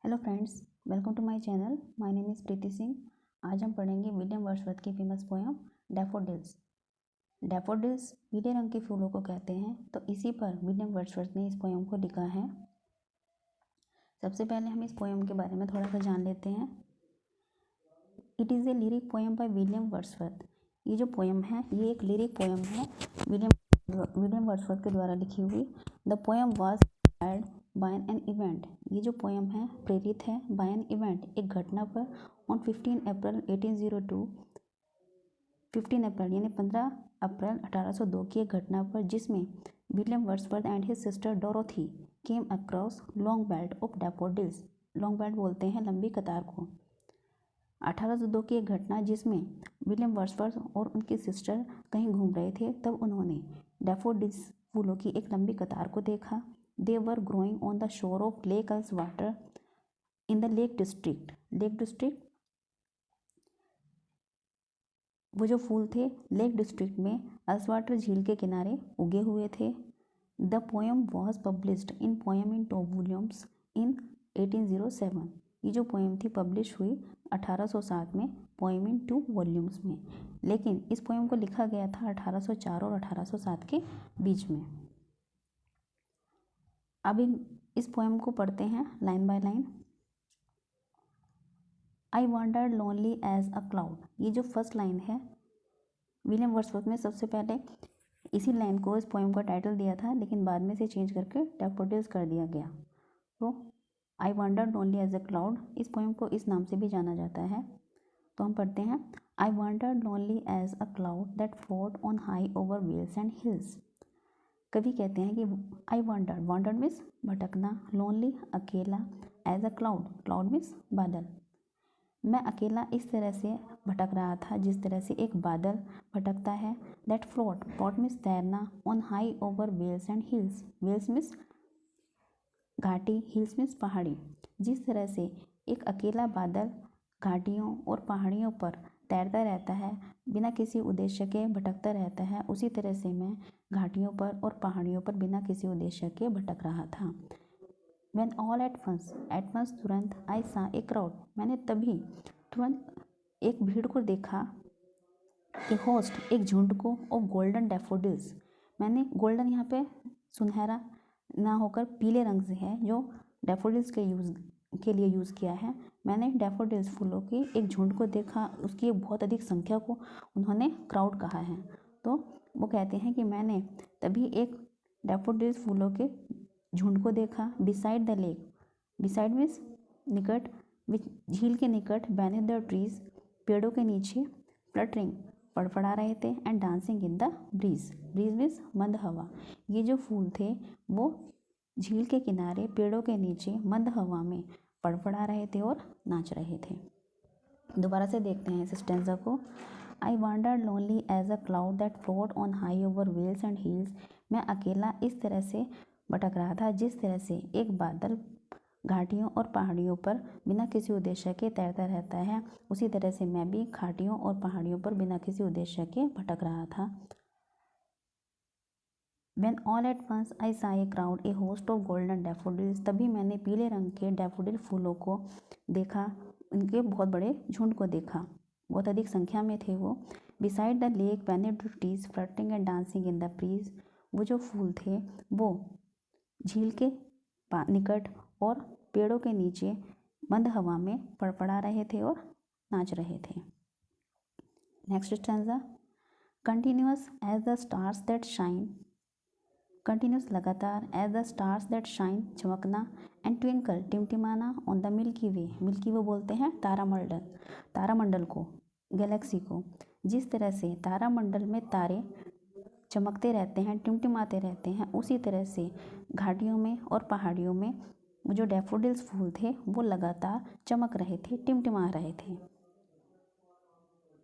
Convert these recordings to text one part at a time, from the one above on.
Hello friends, welcome to my channel. My name is Preeti Singh. आज हम पढ़ेंगे विलियम वर्ड्सवर्थ की फेमस पोयम डैफोडिल्स। डैफोडिल्स पीले रंग के फूलों को कहते हैं, तो इसी पर विलियम वर्ड्सवर्थ ने इस पोयम को लिखा है। सबसे पहले हम इस पोयम के बारे में थोड़ा सा जान लेते हैं। It is a lyric poem by William Wordsworth. ये जो पोयम है ये एक लिरिक पोयम है विलियम वर्ड्सवर्थ के द्वारा लिखी हुई। The poem was inspired by an event. ये जो पोयम है प्रेरित है बाय एन इवेंट, एक घटना पर। ऑन 15 अप्रैल 1802, 15 अप्रैल यानी 15 अप्रैल 1802 की एक घटना पर, जिसमें William Wordsworth and his sister Dorothy came across long belt of daffodils. Long belt बोलते हैं लंबी कतार को। 1802 की एक घटना जिसमें विलियम वर्ड्सवर्थ और उनकी सिस्टर कहीं घूम रहे थे, तब उन्होंने डैफोडिल्स फूलों की एक लंबी कतार को देखा। They were growing on the shore of Lake Ullswater in the Lake District वो जो फूल थे लेक डिस्ट्रिक्ट में अल्सवाटर झील के किनारे उगे हुए थे। The poem was published in poem in 2 volumes in 1807। ये जो पोएम थी पब्लिश हुई 1807 में पोएम इन 2 वॉल्यूम्स में, लेकिन इस पोएम को लिखा गया था 1804 और 1807 के बीच में। अब इस पोएम को पढ़ते हैं line by line. I wandered lonely as a cloud. ये जो फर्स्ट लाइन है विलियम वर्ड्सवर्थ ने सबसे पहले इसी लाइन को इस पोएम का टाइटल दिया था, लेकिन बाद में से चेंज करके डैफोडिल्स कर दिया गया। तो I wandered lonely as a cloud, इस पोएम को इस नाम से भी जाना जाता है। तो हम पढ़ते हैं I wandered lonely as a cloud that float on high over vales and hills. कवि कहते हैं कि आई वॉन्डर्ड मीन्स भटकना, लोनली अकेला, एज अ क्लाउड मीन्स बादल। मैं अकेला इस तरह से भटक रहा था जिस तरह से एक बादल भटकता है। दैट फ्लोट मीन्स तैरना, on high over vales and hills, vales means घाटी, हिल्स मीन्स पहाड़ी। जिस तरह से एक अकेला बादल घाटियों और पहाड़ियों पर तैरता रहता है, बिना किसी उद्देश्य के भटकता रहता है, उसी तरह से मैं घाटियों पर और पहाड़ियों पर बिना किसी उद्देश्य के भटक रहा था। When all at once तुरंत, I saw a crowd, मैंने तभी तुरंत एक भीड़ को देखा। ए होस्ट, एक झुंड को, ऑफ गोल्डन डैफोडिल्स, मैंने गोल्डन यहाँ पे सुनहरा ना होकर पीले रंग से है, जो डैफोडिल्स के लिए यूज़ किया है। मैंने डैफोडिल्स फूलों की एक झुंड को देखा, उसकी एक बहुत अधिक संख्या को उन्होंने क्राउड कहा है। तो वो कहते हैं कि मैंने तभी एक डैफोडिल्स फूलों के झुंड को देखा। Beside the lake, beside means निकट, झील के निकट, बेनेथ द ट्रीज, पेड़ों के नीचे, फ्लटरिंग फड़फड़ा रहे थे, and dancing in the breeze, breeze means मंद हवा। ये जो फूल थे वो झील के किनारे पेड़ों के नीचे मंद हवा में फड़फड़ा रहे थे और नाच रहे थे। दोबारा से देखते हैं इस स्टेंजा को। I wandered lonely as a cloud that float on high over vales and hills. मैं अकेला इस तरह से भटक रहा था जिस तरह से एक बादल घाटियों और पहाड़ियों पर बिना किसी उद्देश्य के तैरता रहता है, उसी तरह से मैं भी घाटियों और पहाड़ियों पर बिना किसी उद्देश्य के भटक रहा था। When all at once I saw a crowd, a host of golden daffodils, तभी मैंने पीले रंग के डैफोडिल फूलों को देखा, उनके बहुत बड़े झुंड को देखा, बहुत अधिक संख्या में थे वो। Beside the lake, beneath the trees, flirting and dancing in the breeze, वो जो फूल थे वो झील के निकट और पेड़ों के नीचे मंद हवा में फड़फड़ा रहे थे और नाच रहे थे। Next stanza. Continuous as the stars that shine, continuous लगातार, as the stars that shine चमकना, एंड ट्विंकल टिमटिमाना, on the Milky Way, Milky Way बोलते हैं तारामंडल को, गैलेक्सी को। जिस तरह से तारामंडल में तारे चमकते रहते हैं, टिमटिमाते रहते हैं, उसी तरह से घाटियों में और पहाड़ियों में जो डैफोडिल्स फूल थे वो लगातार चमक रहे थे, टिमटिमा रहे थे।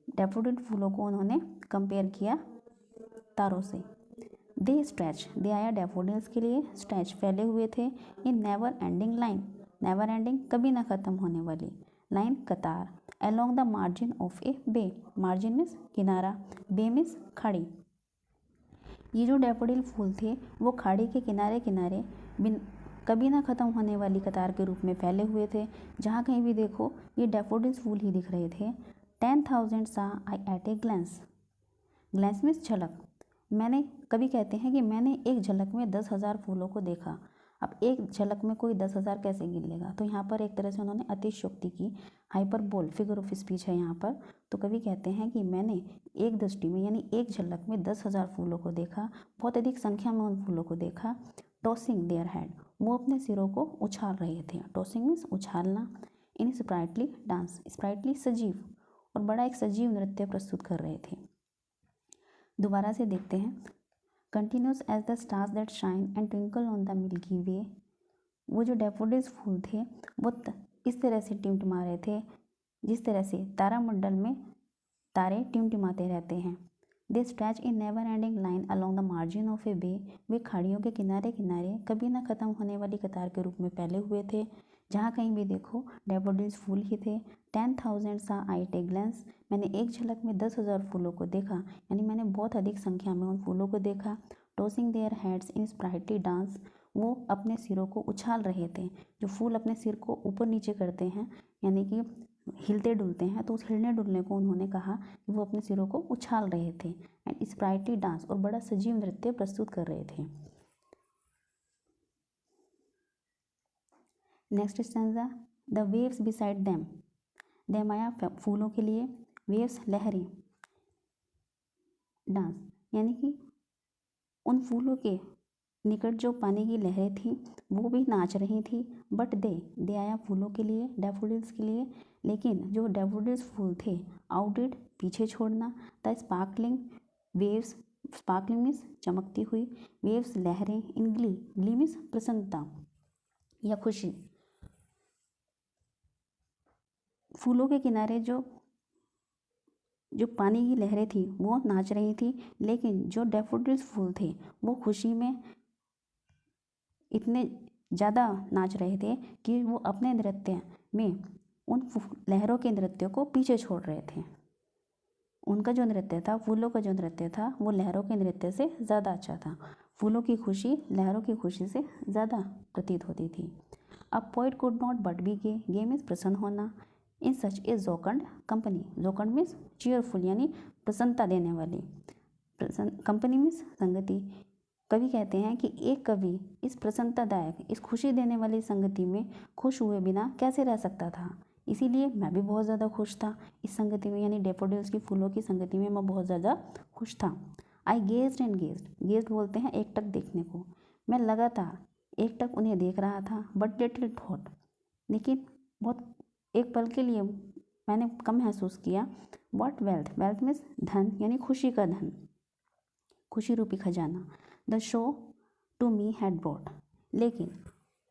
डैफोडिल फूलों को उन्होंने कंपेयर किया तारों से। दे स्ट्रेच, दे आया डैफोडिल्स के लिए, स्ट्रेच फैले हुए थे, in never ending line, never ending कभी ना ख़त्म होने वाली लाइन, कतार, along the margin of a bay, margin means किनारा, बे मीन्स खाड़ी। ये जो डैफोडिल फूल थे वो खाड़ी के किनारे किनारे कभी ना ख़त्म होने वाली कतार के रूप में फैले हुए थे। जहाँ कहीं भी देखो ये डैफोडिल्स फूल ही दिख रहे थे। 10,000 saw I at a glance. Glance means झलक। मैंने कभी कहते हैं कि मैंने एक झलक में 10,000 फूलों को देखा। अब एक झलक में कोई 10,000 कैसे गिन लेगा। तो यहाँ पर एक तरह से उन्होंने अतिशयोक्ति की, हाइपरबोल, फिगर ऑफ स्पीच है यहाँ पर। तो कवि कहते हैं कि मैंने एक दृष्टि में यानी एक झलक में 10,000 फूलों को देखा, बहुत अधिक संख्या में उन फूलों को देखा। टॉसिंग देयर हेड, वो अपने सिरों को उछाल रहे थे। टॉसिंग मीन्स उछालना। इन स्प्राइटली डांस, स्प्राइटली सजीव, और बड़ा एक सजीव नृत्य प्रस्तुत कर रहे थे। दोबारा से देखते हैं। Continuous as the stars that shine and twinkle on the Milky Way. वो जो डैफोडिल्स फूल थे वो इस तरह से टिमटिमा रहे थे जिस तरह से तारामंडल में तारे टिमटिमाते रहते हैं। They stretch in never ending line along the margin of a bay. वे खाड़ियों के किनारे किनारे कभी ना ख़त्म होने वाली कतार के रूप में फैले हुए थे। जहाँ कहीं भी देखो डैफोडिल्स फूल ही थे। 10,000 सा आई टे ग्लैंस, मैंने एक झलक में 10,000 फूलों को देखा, यानी मैंने बहुत अधिक संख्या में उन फूलों को देखा। Tossing their heads in sprightly dance, वो अपने सिरों को उछाल रहे थे। जो फूल अपने सिर को ऊपर नीचे करते हैं यानी कि हिलते डुलते हैं, तो उस हिलने डुलने को उन्होंने कहा कि वो अपने सिरों को उछाल रहे थे। एंड स्प्राइटली डांस, और बड़ा सजीव नृत्य प्रस्तुत कर रहे थे। Next stanza, the waves beside them. Them आया फूलों के लिए, वेव्स लहरें, डांस यानी कि उन फूलों के निकट जो पानी की लहरें थी वो भी नाच रही थी। बट दे आया फूलों के लिए, डैफोडिल्स के लिए, लेकिन जो डैफोडिल्स फूल थे आउटडिड, पीछे छोड़ना, the sparkling waves, sparkling means चमकती हुई, वेव्स लहरें, इन ग्ली, ग्ली मीन्स प्रसन्नता या खुशी। फूलों के किनारे जो पानी की लहरें थी वो नाच रही थी, लेकिन जो डैफोडिल्स फूल थे वो खुशी में इतने ज़्यादा नाच रहे थे कि वो अपने नृत्य में उन लहरों के नृत्य को पीछे छोड़ रहे थे। उनका जो नृत्य था, फूलों का जो नृत्य था, वो लहरों के नृत्य से ज़्यादा अच्छा था। फूलों की खुशी लहरों की खुशी से ज़्यादा प्रतीत होती थी। अब poet could not but be gay, gay means प्रसन्न होना, in such a jocund company, jocund means cheerful यानी प्रसन्नता देने वाली, कंपनी मीन्स संगति। कवि कहते हैं कि एक कवि इस प्रसन्नतादायक, इस खुशी देने वाली संगति में खुश हुए बिना कैसे रह सकता था। इसीलिए मैं भी बहुत ज़्यादा खुश था इस संगति में, यानी डैफोडिल्स की फूलों की संगति में मैं बहुत ज़्यादा खुश था। I gazed and gazed, gazed बोलते हैं एकटक देखने को। मैं लगातार एकटक उन्हें देख रहा था। बट लिटिल थॉट, लेकिन बहुत एक पल के लिए मैंने कम महसूस किया। व्हाट वेल्थ, वेल्थ मीन्स धन यानी खुशी का धन, खुशी रूपी खजाना। The show to me had brought, लेकिन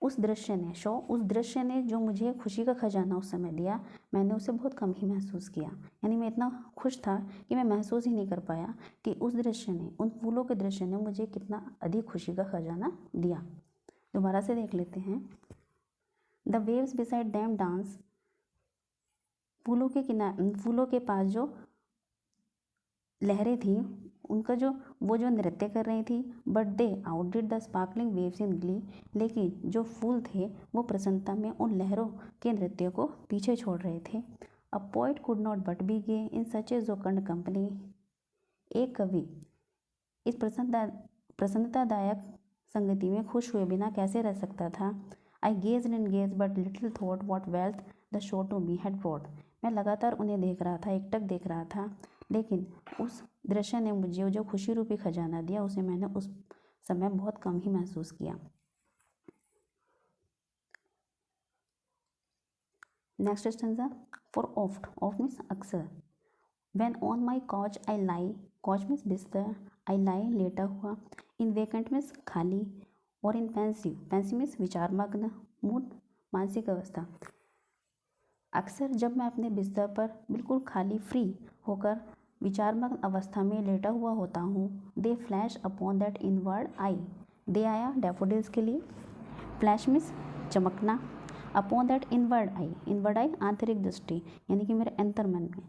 उस दृश्य ने, शो उस दृश्य ने जो मुझे खुशी का खजाना उस समय दिया, मैंने उसे बहुत कम ही महसूस किया। यानी मैं इतना खुश था कि मैं महसूस ही नहीं कर पाया कि उस दृश्य ने, उन फूलों के दृश्य ने मुझे कितना अधिक खुशी का खजाना दिया। दोबारा से देख लेते हैं। The waves beside them dance, फूलों के किनारे, फूलों के पास जो लहरें थी उनका वो जो नृत्य कर रही थी। But they outdid the sparkling waves in glee, लेकिन जो फूल थे वो प्रसन्नता में उन लहरों के नृत्य को पीछे छोड़ रहे थे। A poet could not but be gay in such a jocund company, एक कवि इस प्रसन्नतादायक संगति में खुश हुए बिना कैसे रह सकता था। I gazed and gazed but little thought what wealth the show to me had brought, मैं लगातार उन्हें देख रहा था, एकटक देख रहा था, लेकिन उस दृश्य ने मुझे जो खुशी रूपी खजाना दिया उसे मैंने उस समय बहुत कम ही महसूस किया। Next stanza, for oft, oft means अक्सर। When on my couch I lie, couch means बिस्तर, आई लाई लेटा हुआ, इन वेकेंट मीन्स खाली, और in pensive, pensive means विचारमग्न, mood मानसिक अवस्था। अक्सर जब मैं अपने बिस्तर पर बिल्कुल खाली, फ्री होकर विचारमग्न अवस्था में लेटा हुआ होता हूँ। They flash upon that inward eye, they आया डैफोडिल्स के लिए, फ्लैश मीन्स चमकना, upon that inward eye, inward eye आंतरिक दृष्टि यानी कि मेरे अंतर्मन में।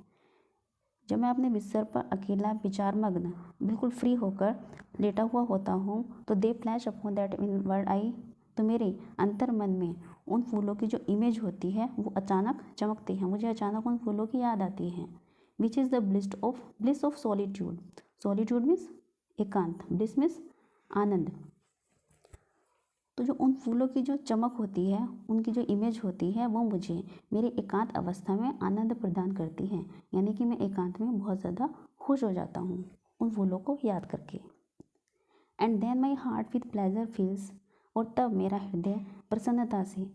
जब मैं अपने बिस्तर पर अकेला विचारमग्न बिल्कुल फ्री होकर लेटा हुआ होता हूँ तो दे फ्लैश अपॉन दैट इनवर्ड आई, तो मेरे अंतर मन में उन फूलों की जो इमेज होती है वो अचानक चमकती है, मुझे अचानक उन फूलों की याद आती है। Which is the bliss of solitude. Solitude means एकांत, ब्लिस मीन्स आनंद। तो जो उन फूलों की जो चमक होती है, उनकी जो इमेज होती है, वो मुझे मेरे एकांत अवस्था में आनंद प्रदान करती है, यानी कि मैं एकांत में बहुत ज़्यादा खुश हो जाता हूँ उन फूलों को याद करके। And then my heart with pleasure feels, और तब मेरा हृदय प्रसन्नता से,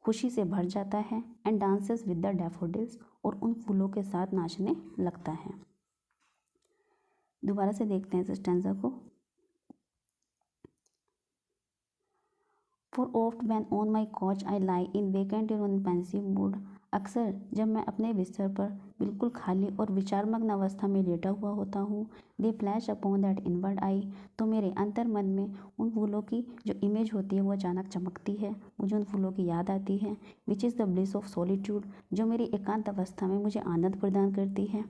खुशी से भर जाता है। And dances with the daffodils, और उन फूलों के साथ नाचने लगता है। दोबारा से देखते हैं इस स्टैंजा को। For oft when on my couch I lie in vacant or in pensive mood. अक्सर जब मैं अपने बिस्तर पर बिल्कुल खाली और विचारमग्न अवस्था में लेटा हुआ होता हूँ, they flash upon that inward आई, तो मेरे अंतर मन में उन फूलों की जो इमेज होती है वो अचानक चमकती है, मुझे उन फूलों की याद आती है। Which is the bliss of solitude, जो मेरी एकांत अवस्था में मुझे आनंद प्रदान करती है।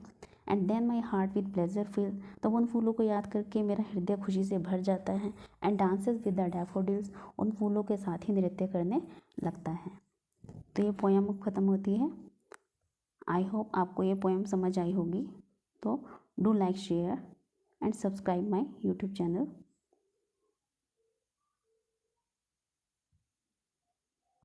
And then my heart with pleasure feel, तब उन फूलों को याद करके मेरा हृदय खुशी से भर जाता है। And dances with the daffodils, उन फूलों के साथ ही नृत्य करने लगता है। तो ये पोएम ख़त्म होती है। आई होप आपको ये पोएम समझ आई होगी। तो do like, share and subscribe my YouTube channel.